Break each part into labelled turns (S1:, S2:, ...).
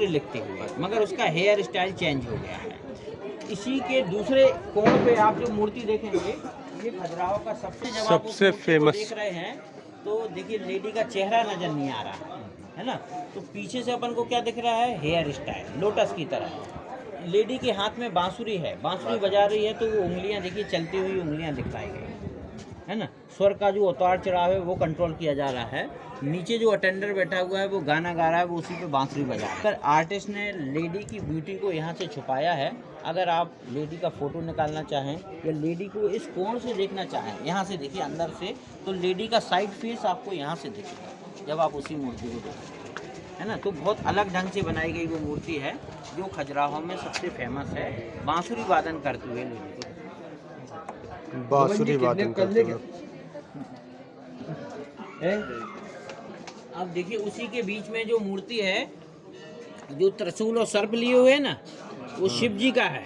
S1: मंत्र लिखते हुए, मगर उसका हेयर स्टाइल चेंज हो गया है। इसी के दूसरे कोण पे आप जो मूर्ति देखेंगे, ये खजुराहो का सबसे फेमस देख रहे हैं तो देखिए लेडी का चेहरा नजर नहीं आ रहा है ना। तो पीछे से अपन को क्या दिख रहा है, हेयर स्टाइल लोटस की तरह। लेडी के हाथ में बांसुरी है, बांसुरी बजा रही है, तो वो उंगलियां देखिए चलती हुई उंगलियां दिखाई गई है ना। स्वर का जो उतार चढ़ाव है वो कंट्रोल किया जा रहा है। नीचे जो अटेंडर बैठा हुआ है वो गाना गा रहा है, वो उसी पे बांसुरी बजा रहा है। अगर आर्टिस्ट ने लेडी की ब्यूटी को यहाँ से छुपाया है। अगर आप लेडी का फोटो निकालना चाहें या लेडी को इस कोण से देखना चाहें, यहाँ से देखिए अंदर से, तो लेडी का साइड फेस आपको यहाँ से दिखेगा जब आप उसी मूर्ति को देखें, है ना। तो बहुत अलग ढंग से बनाई गई वो मूर्ति है जो खजुराहो में सबसे फेमस है। बांसुरी वादन करते हुए लेडी को,
S2: बांसुरी वादन करते हुए।
S1: अब देखिए उसी के बीच में जो मूर्ति है, जो त्रिशूल और सर्प लिए हुए है ना, वो शिव जी का है।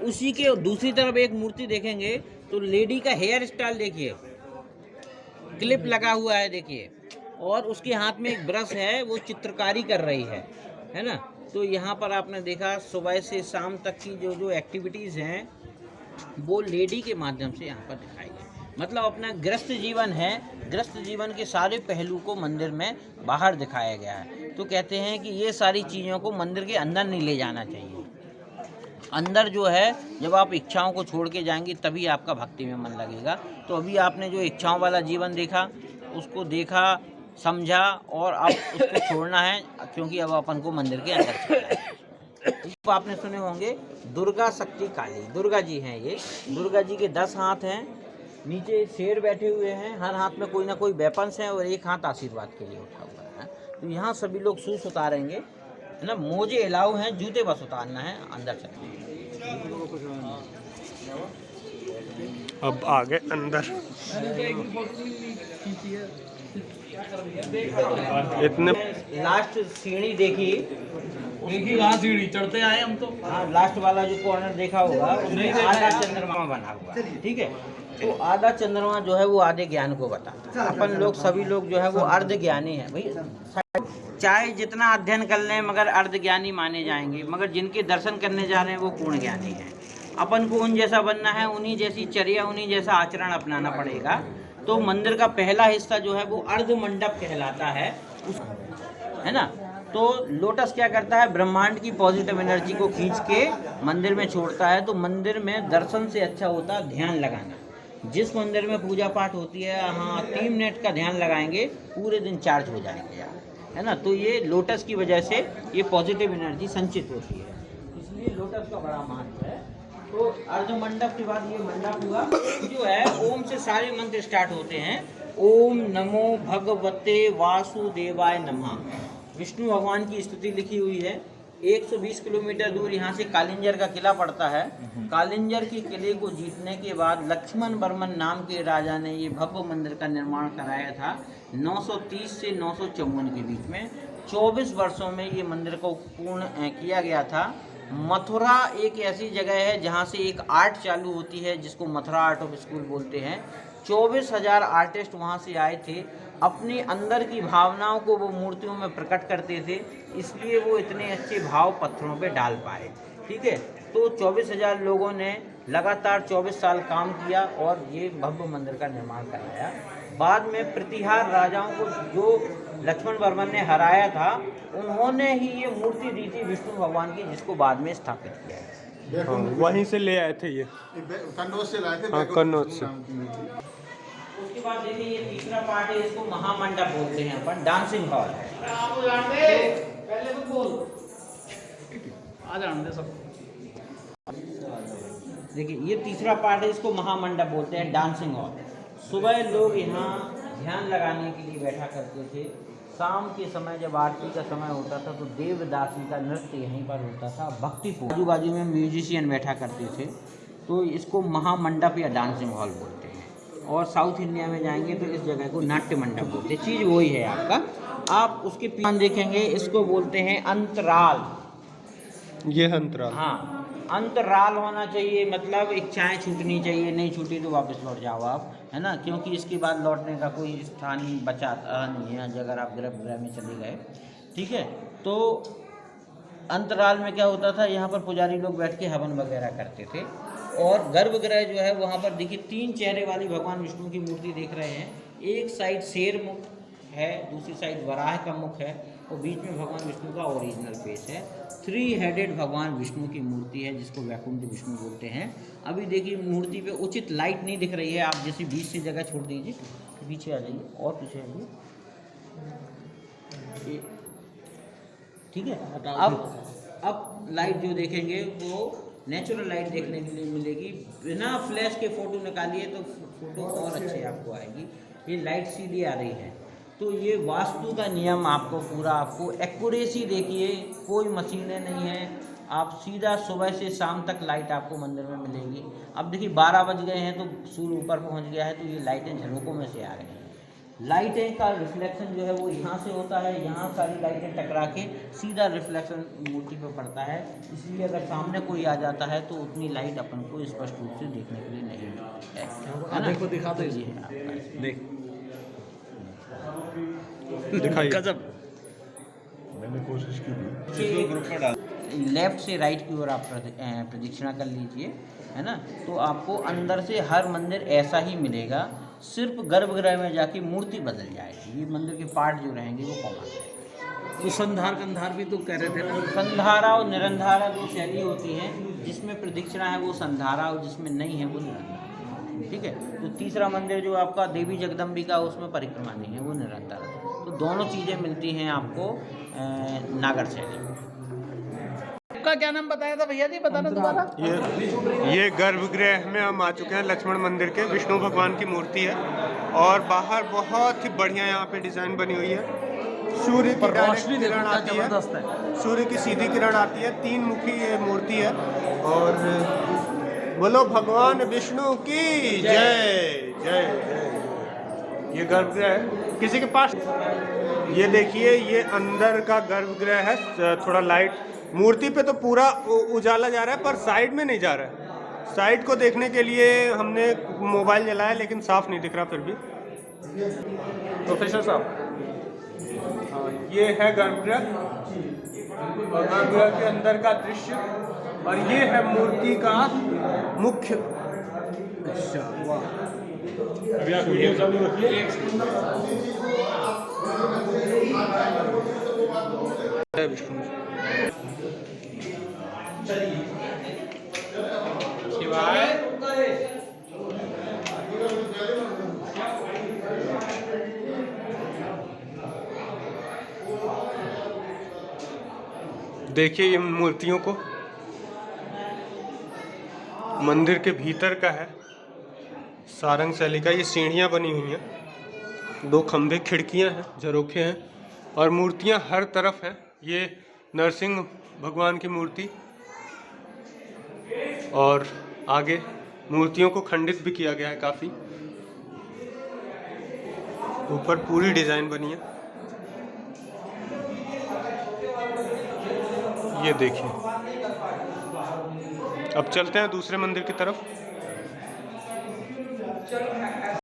S1: उसी के दूसरी तरफ एक मूर्ति देखेंगे तो लेडी का हेयर स्टाइल देखिए, क्लिप लगा हुआ है देखिए, और उसके हाथ में एक ब्रश है, वो चित्रकारी कर रही है ना। तो यहाँ पर आपने देखा सुबह से शाम तक की जो एक्टिविटीज़ हैं वो लेडी के माध्यम से यहाँ पर दिखाई गई। मतलब अपना गृहस्थ जीवन है, गृहस्थ जीवन के सारे पहलू को मंदिर में बाहर दिखाया गया है। तो कहते हैं कि ये सारी चीज़ों को मंदिर के अंदर नहीं ले जाना चाहिए। अंदर जो है, जब आप इच्छाओं को छोड़ के जाएंगे तभी आपका भक्ति में मन लगेगा। तो अभी आपने जो इच्छाओं वाला जीवन देखा, उसको देखा, समझा, और अब उसको छोड़ना है, क्योंकि अब अपन को मंदिर के अंदर चलना है। तो आपने सुने होंगे दुर्गा शक्ति काली, दुर्गा जी हैं ये। दुर्गा जी के 10 हाथ हैं, नीचे शेर बैठे हुए हैं, हर हाथ में कोई ना कोई वेपन्स हैं, और एक हाथ आशीर्वाद के लिए उठा हुआ है। तो यहाँ सभी लोग शूज उतारेंगे, है ना। मोजे अलाउ हैं, जूते बस उतारना है, अंदर चलेंगे।
S2: अब आगे अंदर इतने
S1: लास्ट सीढ़ी देखी
S3: वहाँ सीढ़ी चढ़ते आए हम तो।
S1: हाँ, लास्ट वाला जो कॉर्नर देखा होगा उसमें आधा चंद्रमा बना हुआ है, ठीक है। तो आधा चंद्रमा जो है वो आधे ज्ञान को बताता है। अपन लोग सभी लोग जो है वो अर्ध ज्ञानी है भाई। चाहे जितना अध्ययन कर लें मगर अर्ध ज्ञानी माने जाएंगे, मगर जिनके दर्शन करने जा रहे हैं वो पूर्ण ज्ञानी है। अपन को उन जैसा बनना है, उन्हीं जैसी चर्या, उन्हीं जैसा आचरण अपनाना पड़ेगा। तो मंदिर का पहला हिस्सा जो है वो अर्ध मंडप कहलाता है, है ना। तो लोटस क्या करता है, ब्रह्मांड की पॉजिटिव एनर्जी को खींच के मंदिर में छोड़ता है। तो मंदिर में दर्शन से अच्छा होता है ध्यान लगाना। जिस मंदिर में पूजा पाठ होती है, हाँ 3 मिनट का ध्यान लगाएंगे, पूरे दिन चार्ज हो जाएंगे यार, है ना। तो ये लोटस की वजह से ये पॉजिटिव एनर्जी संचित होती है, इसलिए लोटस का बड़ा महत्व है। तो अर्ध मंडप के बाद ये मंडप हुआ, जो है ओम से सारे मंत्र स्टार्ट होते हैं। ओम नमो भगवते वासुदेवाय नमः। विष्णु भगवान की स्तुति लिखी हुई है। 120 किलोमीटर दूर यहाँ से कालिंजर का किला पड़ता है। कालिंजर के किले को जीतने के बाद लक्ष्मण वर्मन नाम के राजा ने ये भव्य मंदिर का निर्माण कराया था 930 से 954 के बीच में। 24 वर्षों में ये मंदिर को पूर्ण किया गया था। मथुरा एक ऐसी जगह है जहाँ से एक आर्ट चालू होती है जिसको मथुरा आर्ट ऑफ स्कूल बोलते हैं। 24,000 आर्टिस्ट वहाँ से आए थे, अपने अंदर की भावनाओं को वो मूर्तियों में प्रकट करते थे, इसलिए वो इतने अच्छे भाव पत्थरों पे डाल पाए, ठीक है। तो 24,000 लोगों ने लगातार 24 साल काम किया और ये भव्य मंदिर का निर्माण कराया। बाद में प्रतिहार राजाओं को जो लक्ष्मण वर्मन ने हराया था, उन्होंने ही ये मूर्ति दी थी विष्णु भगवान की, जिसको बाद में स्थापित किया है।
S2: हाँ, वहीं से ले आए थे ये,
S4: कन्नौज से लाए थे।
S2: हाँ कन्नौज से।
S1: उसके बाद देखिए ये तीसरा पार्ट है, इसको महामंडप बोलते हैं अपन, डांसिंग हॉल।
S3: पहले तो बोल आ जाने सब।
S1: देखिए ये तीसरा पार्ट है, इसको महामंडप बोलते हैं, डांसिंग हॉल। सुबह लोग यहाँ ध्यान लगाने के लिए बैठा करते थे। शाम के समय जब आरती का समय होता था तो देवदासी का नृत्य यहीं पर होता था, भक्तिपूर्ण। आजू बाजू में म्यूजिशियन बैठा करते थे, तो इसको महामंडप या डांसिंग हॉल बोलते हैं। और साउथ इंडिया में जाएंगे तो इस जगह को नाट्य मंडप बोलते हैं। चीज़ वही है आपका। आप उसके पीछे देखेंगे, इसको बोलते हैं अंतराल।
S2: ये अंतराल,
S1: हाँ अंतराल होना चाहिए, मतलब इच्छाएं छूटनी चाहिए, नहीं छूटी तो वापस लौट जाओ आप, है ना। क्योंकि इसके बाद लौटने का कोई स्थान बचा नहीं है अगर आप गर्भगृह में चले गए, ठीक है। तो अंतराल में क्या होता था, यहाँ पर पुजारी लोग बैठ के हवन वगैरह करते थे। और गर्भगृह जो है वहाँ पर देखिए 3 चेहरे वाली भगवान विष्णु की मूर्ति देख रहे हैं। एक साइड शेर मुख है, दूसरी साइड वराह का मुख है और बीच में भगवान विष्णु का ओरिजिनल फेस है। 3 हेडेड भगवान विष्णु की मूर्ति है जिसको वैकुंठ विष्णु बोलते हैं। अभी देखिए मूर्ति पे उचित लाइट नहीं दिख रही है, आप जैसे बीच से जगह छोड़ दीजिए, पीछे आ जाइए और पीछे आइए, ठीक है। अब लाइट जो देखेंगे वो नेचुरल लाइट देखने के लिए मिलेगी, बिना फ्लैश के फ़ोटो निकालिए तो फ़ोटो और अच्छी आपको आएगी। ये लाइट सीधी आ रही है, तो ये वास्तु का नियम आपको पूरा, आपको एक्यूरेसी देखिए, कोई मशीनें नहीं है, आप सीधा सुबह से शाम तक लाइट आपको मंदिर में मिलेगी। अब देखिए 12 बज गए हैं तो सूर्य ऊपर पहुंच गया है, तो ये लाइटें झरोकों में से आ रही हैं। लाइटें का रिफ्लेक्शन जो है वो यहाँ से होता है, यहाँ सारी लाइटें टकरा के सीधा रिफ्लेक्शन मूर्ति पे पड़ता है, इसलिए अगर सामने कोई आ जाता है तो उतनी लाइट अपन को स्पष्ट रूप से देखने के लिए नहीं मिलती है।
S3: देखो दिखा दो
S1: जी हाँ,
S3: देख
S2: दिखाइए।
S3: गजब।
S4: मैंने कोशिश की थी।
S1: लेफ्ट से राइट की ओर आप प्रदक्षिणा कर लीजिए, है ना, तो आपको अंदर से हर मंदिर ऐसा ही मिलेगा, सिर्फ गर्भगृह में जाके मूर्ति बदल जाएगी। ये मंदिर के पार्ट जो रहेंगे वो कॉमन है।
S3: तो संधार कंधार भी तो कह रहे थे ना।
S1: संधारा और निरंधारा जो शैली होती है, जिसमें प्रदक्षिणा है वो संधारा और जिसमें नहीं है वो निरंधारा, ठीक है। तो तीसरा मंदिर जो आपका देवी जगदम्बिका, उसमें परिक्रमा नहीं है, वो निरंधारा। तो दोनों चीज़ें मिलती हैं आपको नागर शैली में।
S3: आपका क्या नाम बताया था भैया जी, बताना दोबारा।
S2: ये गर्भगृह में हम आ चुके हैं, लक्ष्मण मंदिर के। विष्णु भगवान की मूर्ति है और बाहर बहुत ही बढ़िया यहाँ पे डिजाइन बनी हुई है। सूर्य की डायरेक्ट किरण आती है, सूर्य की सीधी किरण आती है। 3 मुखी ये मूर्ति है और बोलो भगवान विष्णु की जय जय जय। ये गर्भगृह है किसी के पास। ये देखिए ये अंदर का गर्भगृह है, थोड़ा लाइट मूर्ति पे तो पूरा उजाला जा रहा है पर साइड में नहीं जा रहा है। साइड को देखने के लिए हमने मोबाइल जलाया लेकिन साफ नहीं दिख रहा फिर भी।
S3: प्रोफेसर साहब,
S2: ये है गर्भगृह और गर्भगृह के अंदर का दृश्य और ये है मूर्ति का मुख्य।
S3: अच्छा वाह।
S2: विष्णु देखिए ये मूर्तियों को, मंदिर के भीतर का है, सारंग शैली का। ये सीढ़ियाँ बनी हुई हैं, 2 खंभे, खिड़कियाँ हैं, झरोखे हैं और मूर्तियाँ हर तरफ हैं। ये नरसिंह भगवान की मूर्ति और आगे मूर्तियों को खंडित भी किया गया है काफ़ी। ऊपर पूरी डिज़ाइन बनी है। ये देखिए। अब चलते हैं दूसरे मंदिर की तरफ।